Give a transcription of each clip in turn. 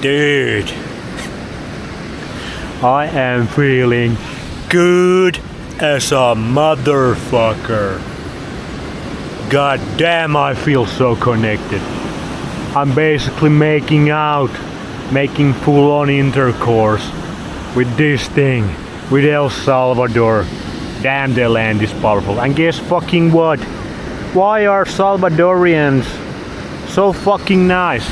Dude, I am feeling good as a motherfucker. God damn, I feel so connected. I'm basically making full-on intercourse with this thing, with El Salvador. Damn, the land is powerful. And guess fucking what? Why are Salvadorians so fucking nice?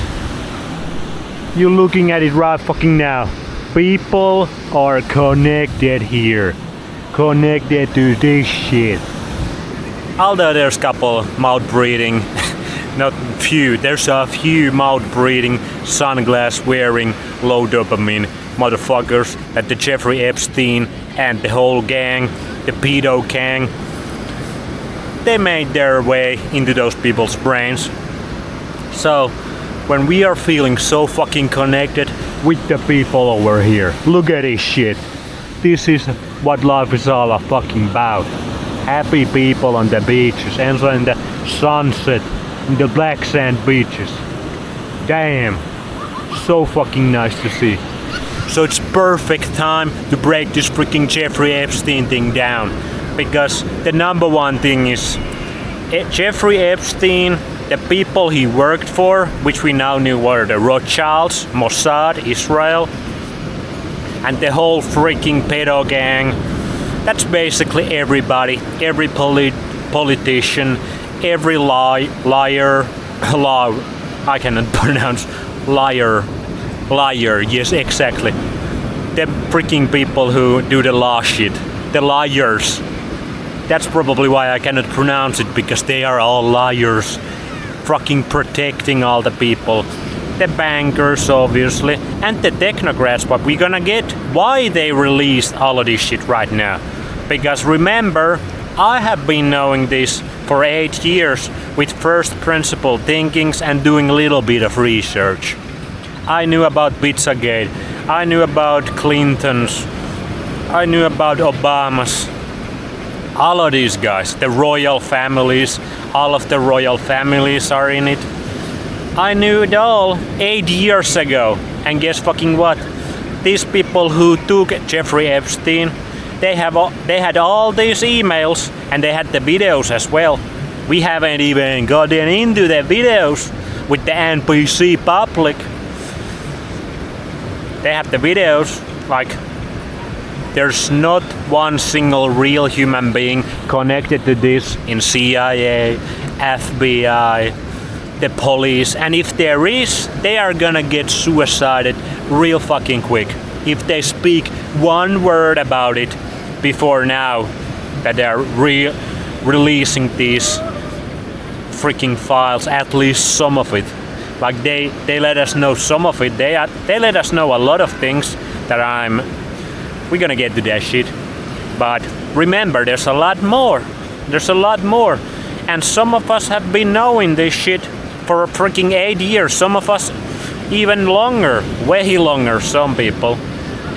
You're looking at it right fucking now. People are connected here. Connected to this shit. Although there's a couple mouth breathing, not few, there's a few mouth breathing, sunglass wearing, low dopamine motherfuckers that the Jeffrey Epstein and the whole gang, the pedo gang, they made their way into those people's brains. So when we are feeling so fucking connected with the people over here, look at this shit. This is what life is all fucking about. Happy people on the beaches, enjoying the sunset in the black sand beaches. Damn, so fucking nice to see. So it's perfect time to break this freaking Jeffrey Epstein thing down. Because the number one thing is Jeffrey Epstein, the people he worked for, which we now knew were the Rothschilds, Mossad, Israel, and the whole freaking pedo gang. That's basically everybody, every politician, every liar, I cannot pronounce liar, yes, exactly. The freaking people who do the law shit, the liars. That's probably why I cannot pronounce it, because they are all liars, fucking protecting all the people. The bankers, obviously, and the technocrats, but we're gonna get why they released all of this shit right now. Because remember, I have been knowing this for 8 years with first principle thinkings and doing a little bit of research. I knew about Pizzagate, I knew about Clinton's, I knew about Obama's, all of these guys, the royal families, all of the royal families are in it. I knew it all 8 years ago, and guess fucking what? These people who took Jeffrey Epstein, they had all these emails and they had the videos as well. We haven't even gotten into the videos with the NPC public. They have the videos, like there's not one single real human being connected to this in CIA, FBI, the police, and if there is, they are gonna get suicided real fucking quick if they speak one word about it before now that they are releasing these freaking files, at least some of it. Like they let us know some of it. They let us know a lot of things that we're gonna get to that shit. But remember, there's a lot more. There's a lot more. And some of us have been knowing this shit for freaking 8 years. Some of us even longer, way longer, some people.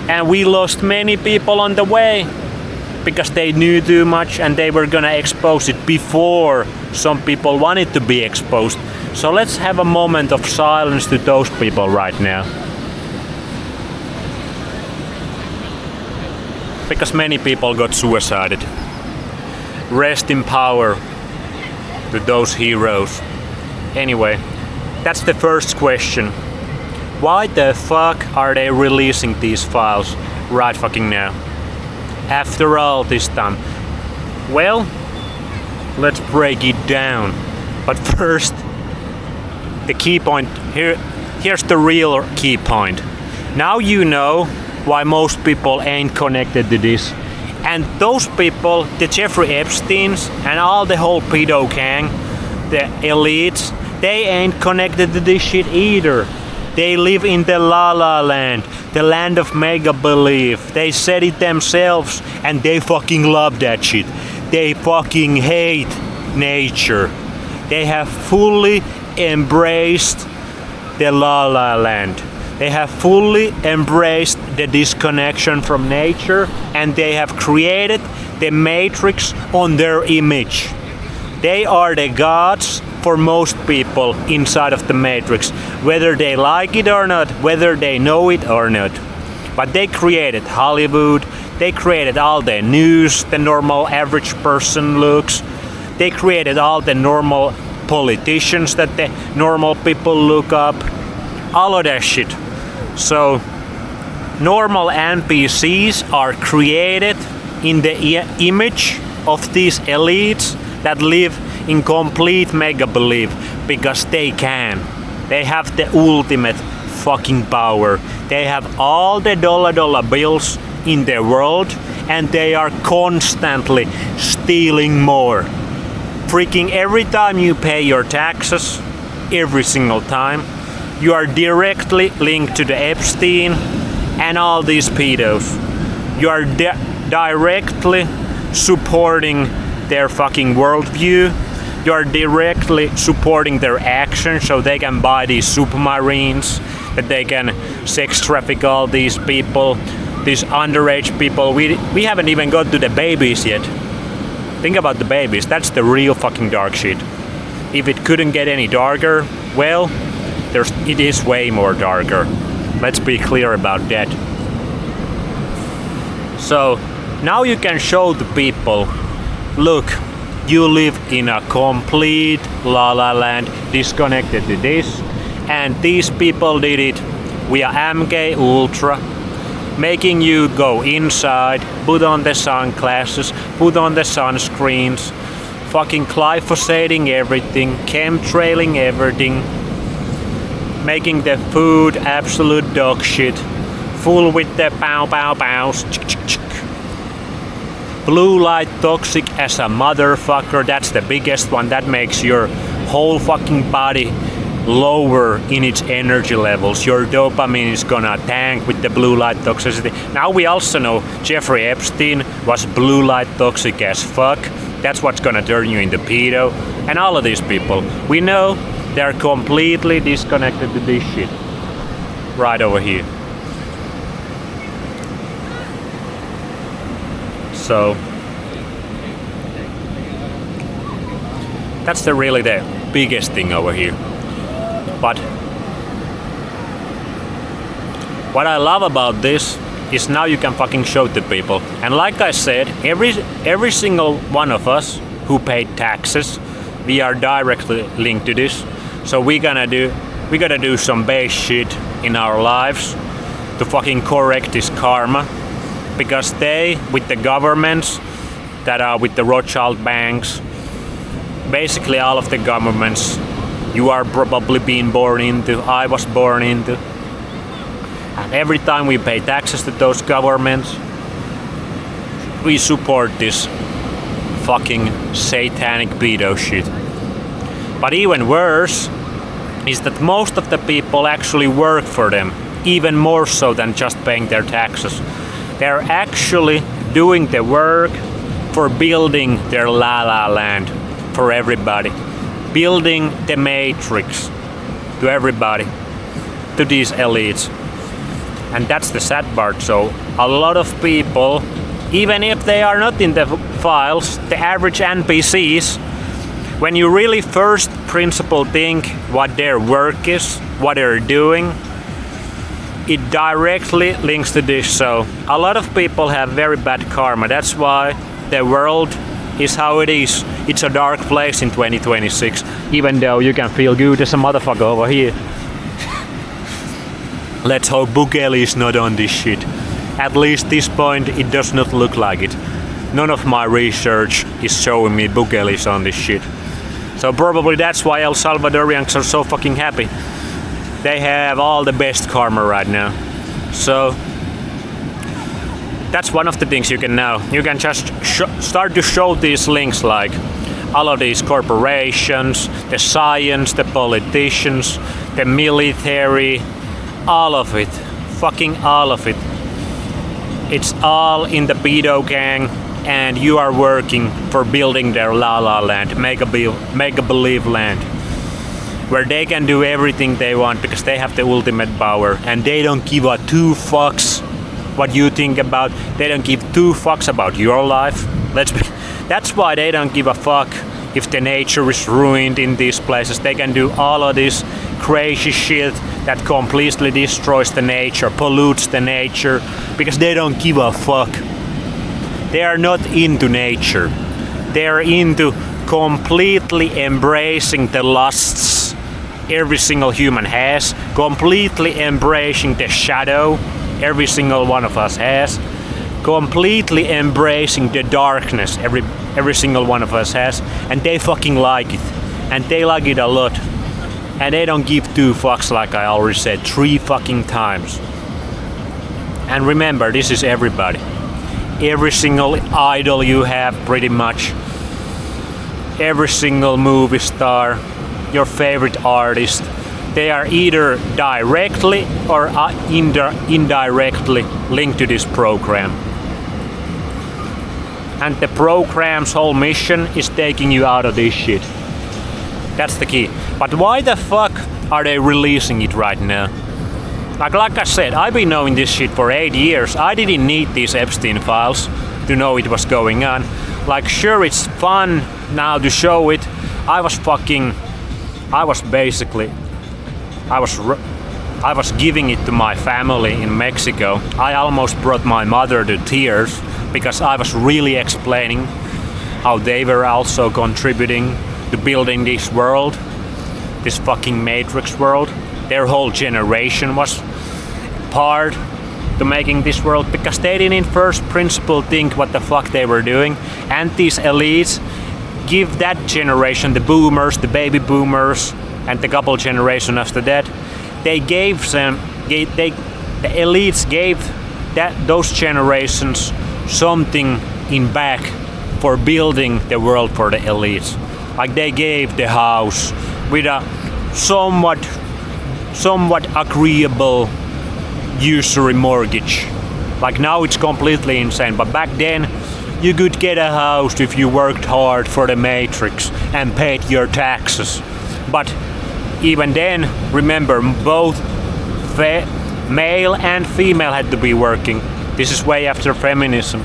And we lost many people on the way because they knew too much and they were gonna expose it before some people wanted to be exposed. So let's have a moment of silence to those people right now. Because many people got suicided. Rest in power to those heroes. Anyway, that's the first question. Why the fuck are they releasing these files right fucking now? After all this time. Well, let's break it down. But first, the key point here's the real key point. Now you know why most people ain't connected to this. And those people, the Jeffrey Epsteins and all the whole pedo gang, the elites, they ain't connected to this shit either. They live in the La La Land, the land of make-believe. They said it themselves and they fucking love that shit. They fucking hate nature. They have fully embraced the La La Land. They have fully embraced the disconnection from nature and they have created the matrix on their image. They are the gods for most people inside of the Matrix, whether they like it or not, whether they know it or not. But they created Hollywood, they created all the news the normal average person looks, they created all the normal politicians that the normal people look up, all of that shit. So normal NPCs are created in the image of these elites that live in complete make-believe because they can. They have the ultimate fucking power. They have all the dollar bills in the world and they are constantly stealing more. Freaking every time you pay your taxes, every single time, you are directly linked to the Epstein and all these pedos. You are directly supporting their fucking worldview. You are directly supporting their actions so they can buy these submarines, that they can sex traffic all these people, these underage people. We haven't even got to the babies yet. Think about the babies, that's the real fucking dark shit. If it couldn't get any darker, well, it is way more darker. Let's be clear about that. So now you can show the people, look, you live in a complete la la land, disconnected to this, and these people did it via MK Ultra, making you go inside, put on the sunglasses, put on the sunscreens, fucking glyphosating everything, chemtrailing everything, making the food absolute dog shit, full with the pow pow pows, blue light toxic as a motherfucker. That's the biggest one. That makes your whole fucking body lower in its energy levels. Your dopamine is gonna tank with the blue light toxicity. Now we also know Jeffrey Epstein was blue light toxic as fuck. That's what's gonna turn you into pedo. And all of these people, we know they're completely disconnected to this shit. Right over here. So that's really the biggest thing over here. But what I love about this is now you can fucking show to people. And like I said, every single one of us who paid taxes, we are directly linked to this. So we gotta do some base shit in our lives to fucking correct this karma. Because they, with the governments that are with the Rothschild banks, basically all of the governments you are probably being born into, I was born into. And every time we pay taxes to those governments, we support this fucking satanic pedo shit. But even worse is that most of the people actually work for them, even more so than just paying their taxes. They're actually doing the work for building their la la land for everybody. Building the Matrix to everybody, to these elites. And that's the sad part. So a lot of people, even if they are not in the files, the average NPCs, when you really first principle think what their work is, what they're doing, it directly links to this. So a lot of people have very bad karma. That's why the world is how it is. It's a dark place in 2026, even though you can feel good as a motherfucker over here. Let's hope Bukele is not on this shit. At least this point it does not look like it. None of my research is showing me Bukele is on this shit. So probably that's why El Salvadorians are so fucking happy. They have all the best karma right now. So that's one of the things you can know. You can just start to show these links, like all of these corporations, the science, the politicians, the military, all of it. Fucking all of it. It's all in the pedo gang, and you are working for building their la la land, make a believe land, where they can do everything they want because they have the ultimate power and they don't give a two fucks what you think about. They don't give two fucks about your life. That's why they don't give a fuck if the nature is ruined in these places. They can do all of this crazy shit that completely destroys the nature, pollutes the nature, because they don't give a fuck. They are not into nature. They are into completely embracing the lusts every single human has, completely embracing the shadow every single one of us has, completely embracing the darkness every single one of us has, and they fucking like it. And they like it a lot. And they don't give two fucks, like I already said 3 fucking times. And remember, this is everybody. Every single idol you have, pretty much. Every single movie star, your favorite artist, they are either directly or indirectly linked to this program. And the program's whole mission is taking you out of this shit. That's the key. But why the fuck are they releasing it right now? Like I said, I've been knowing this shit for 8 years. I didn't need these Epstein files to know it was going on. Like, sure, it's fun now to show it. I was giving it to my family in Mexico. I almost brought my mother to tears because I was really explaining how they were also contributing to building this world, this fucking Matrix world. Their whole generation was part to making this world, because they didn't in first principle think what the fuck they were doing. And these elites give that generation, the boomers, the baby boomers, and the couple generation after that, the elites gave those generations something in back for building the world for the elites. Like, they gave the house with a somewhat agreeable usury mortgage. Like, now it's completely insane, but back then you could get a house if you worked hard for the Matrix and paid your taxes. But even then, remember, both male and female had to be working. This is way after feminism.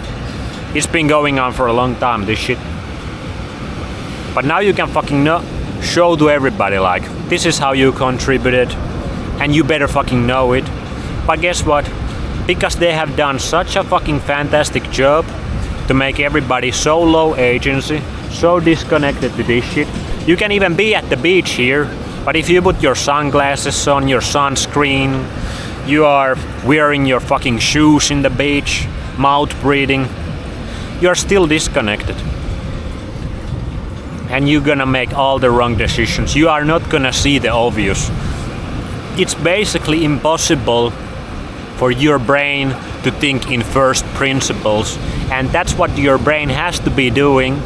It's been going on for a long time, this shit. But now you can fucking show to everybody, like, this is how you contributed, and you better fucking know it. But guess what? Because they have done such a fucking fantastic job to make everybody so low agency, so disconnected to this shit. You can even be at the beach here, but if you put your sunglasses on, your sunscreen, you are wearing your fucking shoes in the beach, mouth breathing, you're still disconnected. And you're gonna make all the wrong decisions. You are not gonna see the obvious. It's basically impossible for your brain to think in first principles, and that's what your brain has to be doing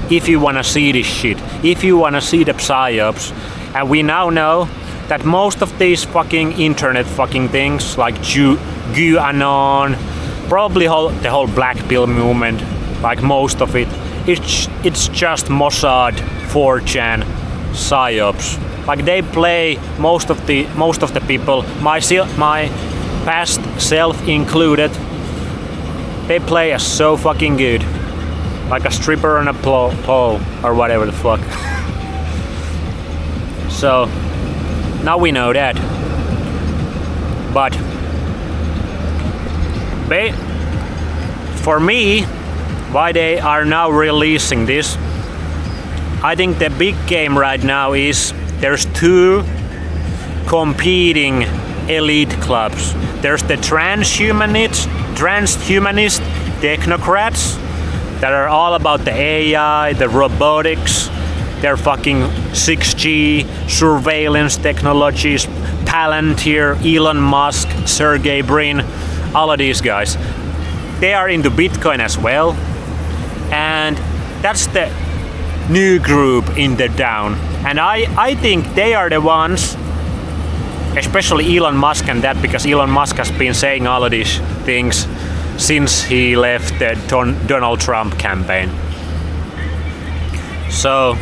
if you wanna see this shit, if you wanna see the psyops. And we now know that most of these fucking internet fucking things, like QAnon, probably the whole Black Pill movement, like most of it, it's just Mossad, 4chan, psyops. Like, they play most of the people, my past self included, they play us so fucking good, like a stripper on a pole or whatever the fuck. So now we know that. But for me, why they are now releasing this, I think the big game right now is there's 2 competing elite clubs. There's the transhumanist technocrats that are all about the AI, the robotics, their fucking 6G surveillance technologies, Palantir, Elon Musk, Sergey Brin, all of these guys. They are into Bitcoin as well, and that's the new group in the town. And I think they are the ones, especially Elon Musk and that, because Elon Musk has been saying all of these things since he left the Donald Trump campaign. So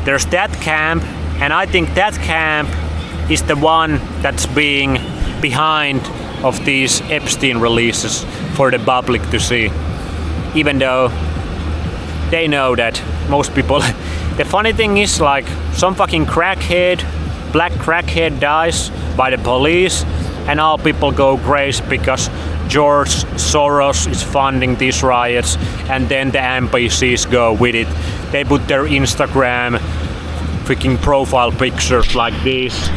there's that camp, and I think that camp is the one that's being behind of these Epstein releases for the public to see, even though they know that most people the funny thing is, like, some fucking black crackhead dies by the police, and all people go crazy because George Soros is funding these riots, and then the NPCs go with it. They put their Instagram freaking profile pictures like this,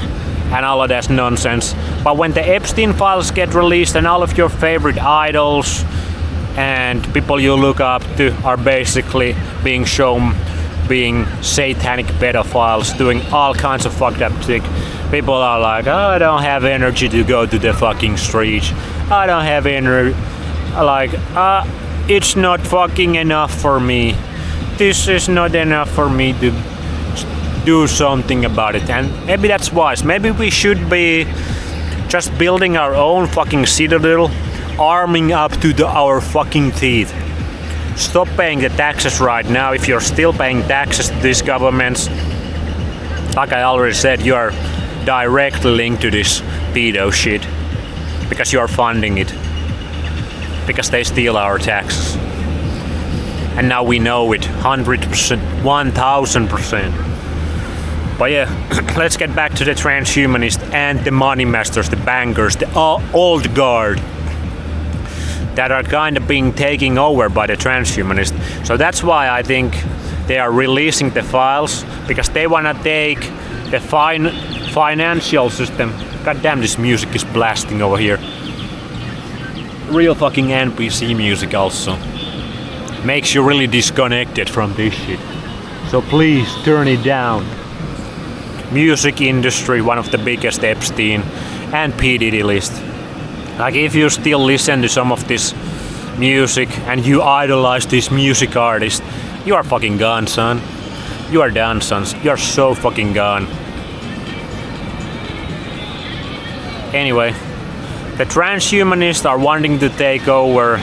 and all of that nonsense. But when the Epstein files get released and all of your favorite idols and people you look up to are basically being shown being satanic pedophiles, doing all kinds of fucked up shit, people are like, oh, I don't have energy to go to the fucking streets. I don't have energy. Like, it's not fucking enough for me. This is not enough for me to do something about it. And maybe that's wise. Maybe we should be just building our own fucking citadel, arming up to our fucking teeth. Stop paying the taxes right now. If you're still paying taxes to these governments, like I already said, you are directly linked to this pedo shit because you are funding it, because they steal our taxes. And now we know it 100%, 1000%. But yeah, let's get back to the transhumanists and the money masters, the bankers, the old guard that are kind of being taken over by the transhumanists. So that's why I think they are releasing the files, because they want to take the financial system. God damn, this music is blasting over here. Real fucking NPC music also. Makes you really disconnected from this shit. So please turn it down. Music industry, one of the biggest Epstein and P. Diddy list. Like, if you still listen to some of this music and you idolize this music artist, you are fucking gone, son. You are done, sons. You are so fucking gone. Anyway, the transhumanists are wanting to take over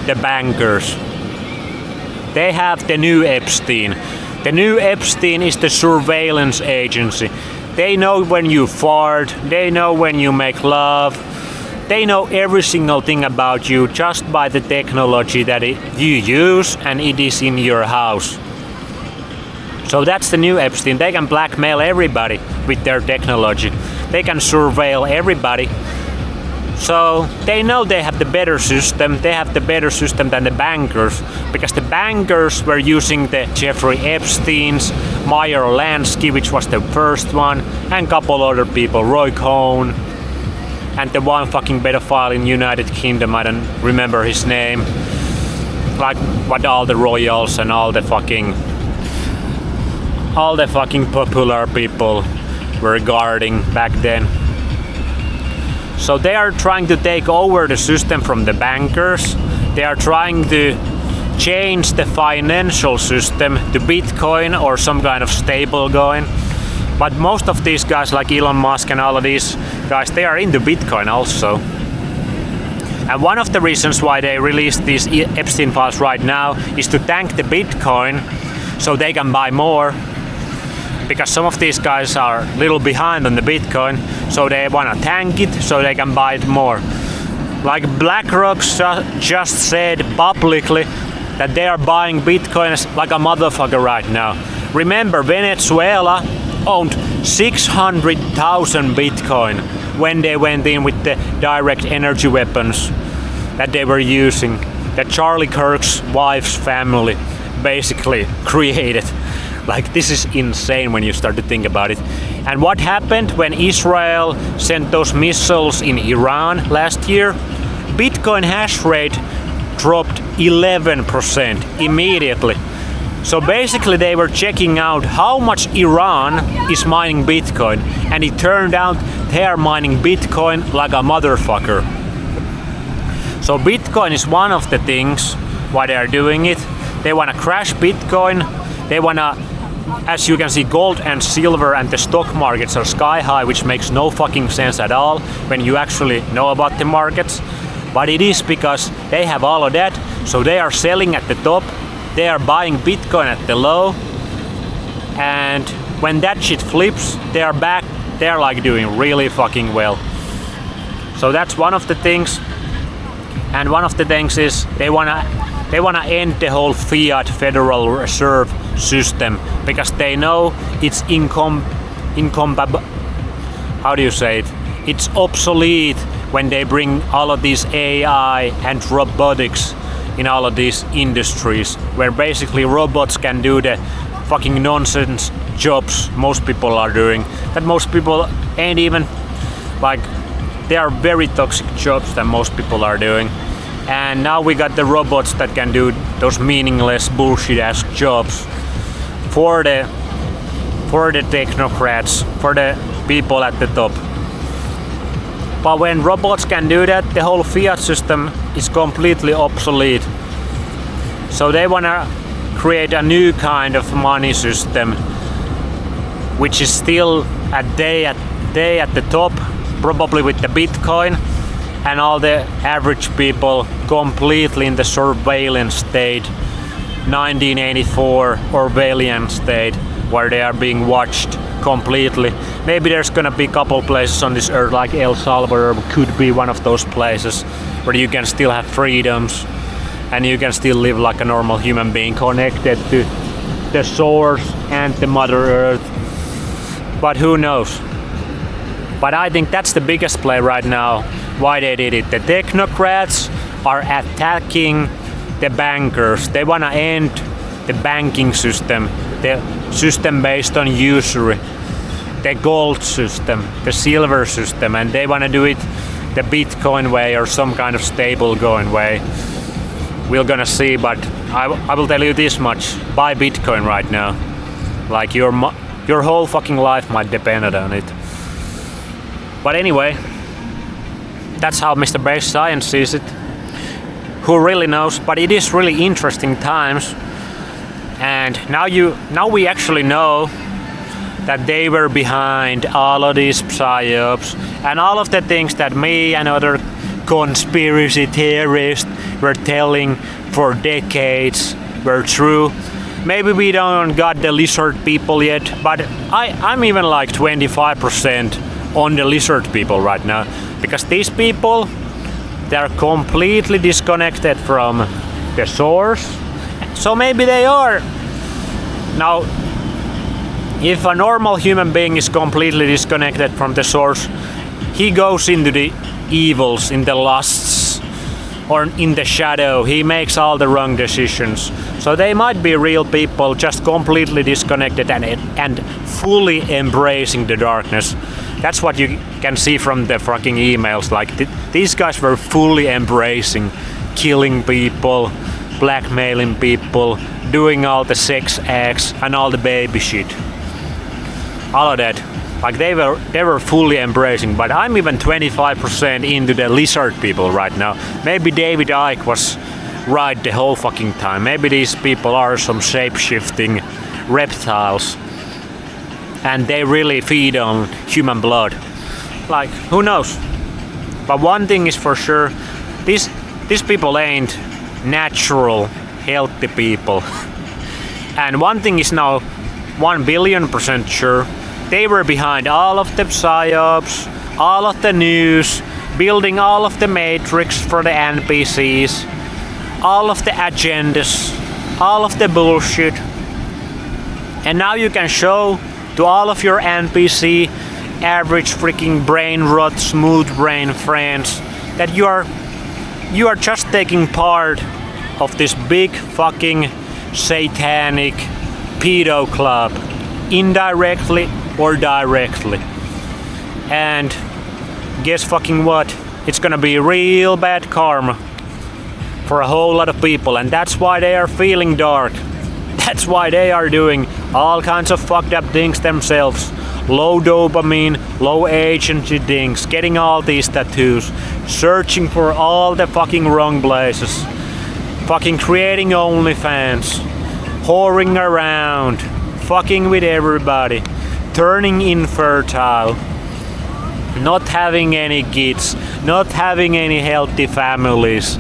the bankers. They have the new Epstein. The new Epstein is the surveillance agency. They know when you fart, they know when you make love, they know every single thing about you just by the technology that you use, and it is in your house. So that's the new Epstein. They can blackmail everybody with their technology. They can surveil everybody. So they know they have the better system. They have the better system than the bankers, because the bankers were using the Jeffrey Epsteins, Meyer Lansky, which was the first one, and a couple other people, Roy Cohn, and the one fucking pedophile in United Kingdom, I don't remember his name. Like, what all the royals and all the fucking popular people were guarding back then. So they are trying to take over the system from the bankers. They are trying to change the financial system to Bitcoin or some kind of stable coin. But most of these guys, like Elon Musk and all of these guys, they are into Bitcoin also. And one of the reasons why they released these Epstein files right now is to tank the Bitcoin so they can buy more. Because some of these guys are a little behind on the Bitcoin, so they want to tank it so they can buy it more. Like, BlackRock just said publicly that they are buying Bitcoins like a motherfucker right now. Remember, Venezuela owned 600,000 Bitcoin when they went in with the direct energy weapons that they were using, that Charlie Kirk's wife's family basically created. Like, this is insane when you start to think about it. And what happened when Israel sent those missiles in Iran last year? Bitcoin hash rate dropped 11% immediately. So basically they were checking out how much Iran is mining Bitcoin, and it turned out they are mining Bitcoin like a motherfucker. So Bitcoin is one of the things why they are doing it. They want to crash Bitcoin. They want to, as you can see, gold and silver and the stock markets are sky high, which makes no fucking sense at all when you actually know about the markets. But it is because they have all of that, so they are selling at the top. They are buying Bitcoin at the low, and when that shit flips, they are back. They are like doing really fucking well. So that's one of the things. And one of the things is they wanna end the whole fiat Federal Reserve system because they know it's incompatible. How do you say it? It's obsolete when they bring all of these AI and robotics in all of these industries, where basically robots can do the fucking nonsense jobs most people are doing, that most people ain't even like, they are very toxic jobs that most people are doing. And now we got the robots that can do those meaningless bullshit ass jobs for the technocrats, for the people at the top. But when robots can do that, the whole fiat system is completely obsolete. So they wanna create a new kind of money system, which is still a day at the top, probably with the Bitcoin, and all the average people completely in the surveillance state, 1984 Orwellian state, where they are being watched completely. Maybe there's gonna be a couple places on this earth, like El Salvador could be one of those places where you can still have freedoms and you can still live like a normal human being connected to the source and the Mother Earth. But who knows? But I think that's the biggest play right now, why they did it. The technocrats are attacking the bankers. They wanna end the banking system, the system based on usury, the gold system, the silver system, and they wanna do it the Bitcoin way or some kind of stable coin way. We're gonna see, but I will tell you this much: buy Bitcoin right now. Like your whole fucking life might depend on it. But anyway, that's how Mr. Base Science sees it. Who really knows? But it is really interesting times, and now we actually know that they were behind all of these psyops and all of the things that me and other conspiracy theorists were telling for decades were true. Maybe we don't got the lizard people yet, but I'm even like 25% on the lizard people right now, because these people, they're completely disconnected from the source. So maybe they are. Now, if a normal human being is completely disconnected from the source, he goes into the evils, in the lusts, or in the shadow. He makes all the wrong decisions. So they might be real people, just completely disconnected and fully embracing the darkness. That's what you can see from the fucking emails. Like these guys were fully embracing killing people, blackmailing people, doing all the sex acts and all the baby shit. All of that. Like they were fully embracing, but I'm even 25% into the lizard people right now. Maybe David Icke was right the whole fucking time. Maybe these people are some shape-shifting reptiles and they really feed on human blood. Like, who knows? But one thing is for sure, these people ain't natural, healthy people. And one thing is now 1,000,000,000% sure, they were behind all of the psyops, all of the news, building all of the matrix for the NPCs, all of the agendas, all of the bullshit. And now you can show to all of your NPC, average freaking brain rot, smooth brain friends, that you are just taking part of this big fucking satanic pedo club, indirectly or directly. And guess fucking what? It's gonna be real bad karma for a whole lot of people, and that's why they are feeling dark. That's why they are doing all kinds of fucked up things themselves. Low dopamine, low agency things, getting all these tattoos, searching for all the fucking wrong places, fucking creating OnlyFans, whoring around, fucking with everybody, turning infertile, not having any kids, not having any healthy families.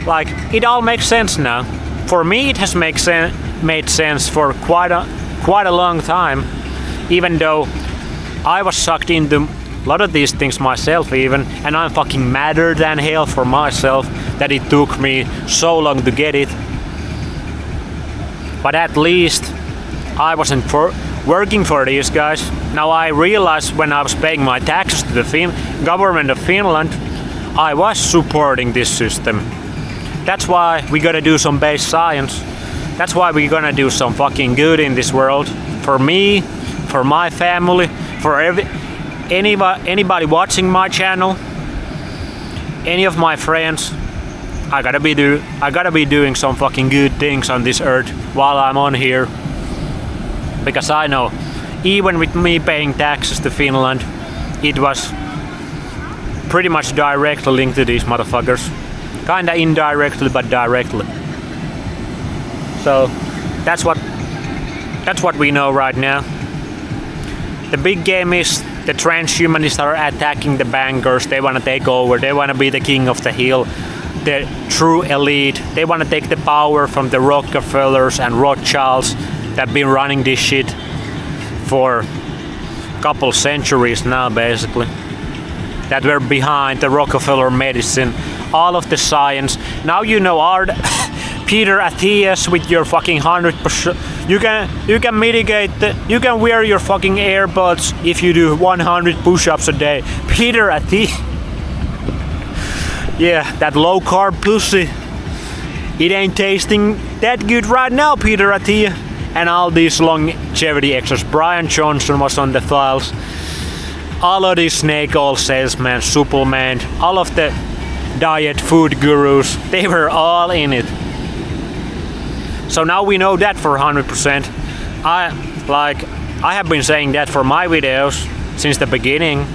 Like, it all makes sense now. For me, it has made sense for quite a long time, even though I was sucked into a lot of these things myself even, and I'm fucking madder than hell for myself that it took me so long to get it. But at least I wasn't working for these guys. Now I realized when I was paying my taxes to the government of Finland, I was supporting this system. That's why we gotta do some base science. That's why we gonna do some fucking good in this world. For me, for my family, for anybody watching my channel, any of my friends. I gotta be doing some fucking good things on this earth while I'm on here. Because I know, even with me paying taxes to Finland, it was pretty much directly linked to these motherfuckers. Kinda indirectly, but directly. So that's what we know right now. The big game is the transhumanists are attacking the bankers. They wanna take over. They wanna be the king of the hill. The true elite. They wanna take the power from the Rockefellers and Rothschilds that have been running this shit for a couple centuries now, basically. That were behind the Rockefeller medicine, all of the science. Now you know Peter Athias with your fucking 100%. You can mitigate you can wear your fucking earbuds if you do 100 push-ups a day. Peter Athias. Yeah, that low carb pussy. It ain't tasting that good right now, Peter Athias. And all these longevity extras. Brian Johnson was on the files. All of these snake oil salesmen, supplement, all of the diet food gurus, they were all in it. So now we know that for 100%. I have been saying that for my videos since the beginning,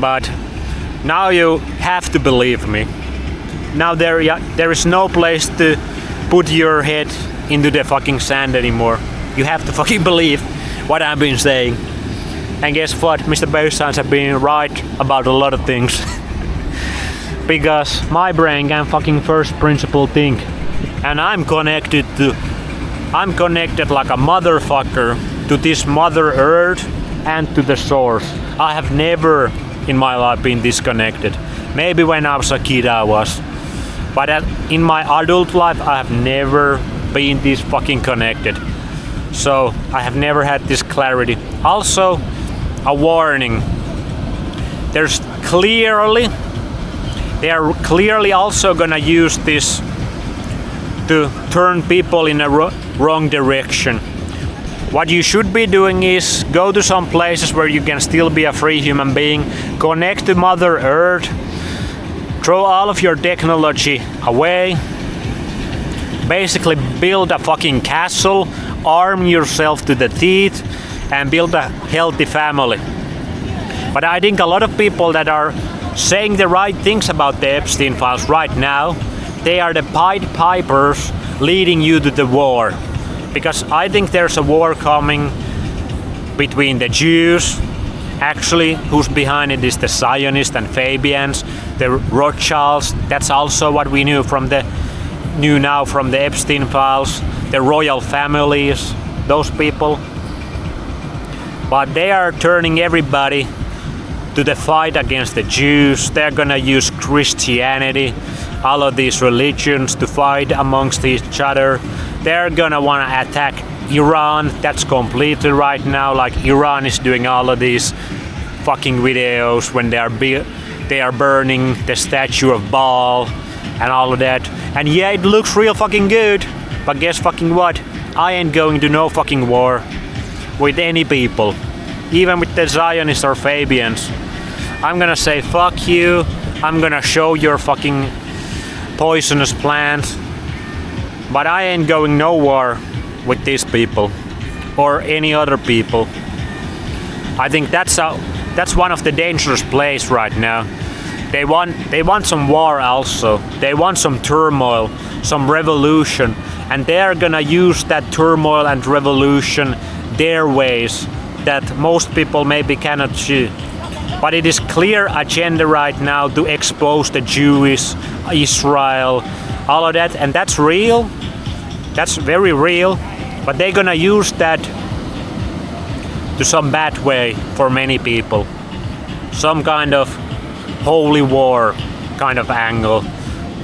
but now you have to believe me. Now there is no place to put your head into the fucking sand anymore. You have to fucking believe what I've been saying. And guess what? Mr. Bosans have been right about a lot of things. Because my brain can fucking first principle think. And I'm connected like a motherfucker to this Mother Earth and to the source. I have never in my life been disconnected. Maybe when I was a kid I was. But in my adult life I have never been this fucking connected. So I have never had this clarity. Also, a warning. They are clearly also gonna use this to turn people in a wrong direction. What you should be doing is go to some places where you can still be a free human being, connect to Mother Earth, throw all of your technology away, basically build a fucking castle, arm yourself to the teeth, and build a healthy family. But I think a lot of people that are saying the right things about the Epstein files right now, they are the Pied Pipers leading you to the war. Because I think there's a war coming between the Jews, actually who's behind it is the Zionists and Fabians, the Rothschilds, that's also what we knew now from the Epstein files, the royal families, those people. But they are turning everybody to the fight against the Jews. They're gonna use Christianity, all of these religions to fight amongst each other. They're gonna wanna attack Iran. That's completely right now. Like Iran is doing all of these fucking videos when they are burning the statue of Baal and all of that. And yeah, it looks real fucking good. But guess fucking what? I ain't going to no fucking war with any people, even with the Zionists or Fabians. I'm gonna say fuck you. I'm gonna show your fucking poisonous plants. But I ain't going no war with these people or any other people. I think that's one of the dangerous plays right now. They want some war also. They want some turmoil, some revolution, and they are gonna use that turmoil and revolution their ways that most people maybe cannot see. But it is clear agenda right now to expose the Jewish, Israel, all of that, and that's real. That's very real. But they're gonna use that to some bad way for many people. Some kind of holy war kind of angle.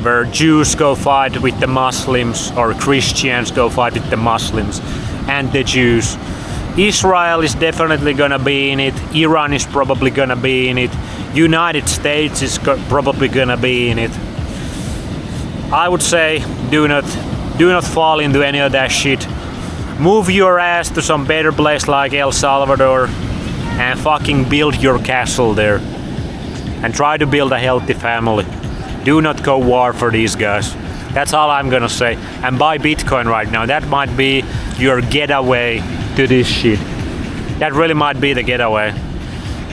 where Jews go fight with the Muslims or Christians go fight with the Muslims and the Jews. Israel is definitely gonna be in it. Iran is probably gonna be in it. United States is probably gonna be in it. I would say do not fall into any of that shit. Move your ass to some better place like El Salvador and fucking build your castle there. And try to build a healthy family. Do not go war for these guys. That's all I'm gonna say. And buy Bitcoin right now. That might be your getaway to this shit. That really might be the getaway.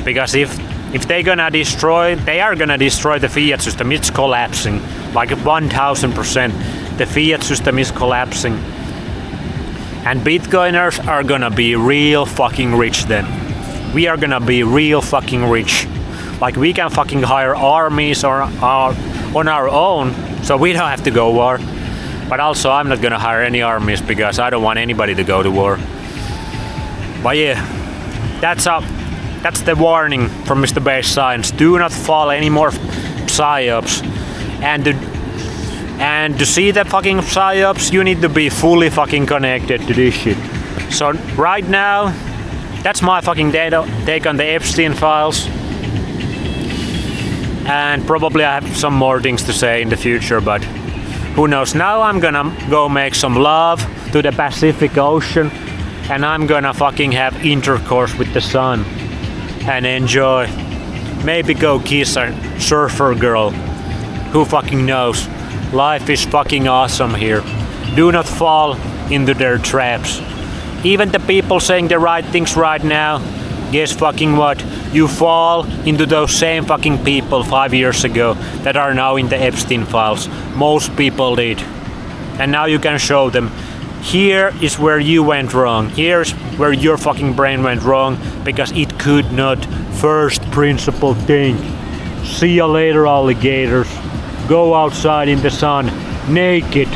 Because if they are gonna destroy the fiat system. It's collapsing. Like 1000%. The fiat system is collapsing. And Bitcoiners are gonna be real fucking rich then. We are gonna be real fucking rich. Like we can fucking hire armies on our own, so we don't have to go war. But also I'm not gonna hire any armies because I don't want anybody to go to war. But yeah, that's the warning from Mr. Base Science. Do not fall any more psyops. And to see the fucking psyops, you need to be fully fucking connected to this shit. So right now, that's my fucking take on the Epstein files. And probably I have some more things to say in the future, but who knows. Now I'm gonna go make some love to the Pacific Ocean and I'm gonna fucking have intercourse with the sun and enjoy. Maybe go kiss a surfer girl. Who fucking knows? Life is fucking awesome here. Do not fall into their traps. Even the people saying the right things right now, guess fucking what? You fall into those same fucking people 5 years ago that are now in the Epstein files. Most people did. And now you can show them. Here is where you went wrong. Here's where your fucking brain went wrong because it could not first principle think. See you later, alligators. Go outside in the sun naked.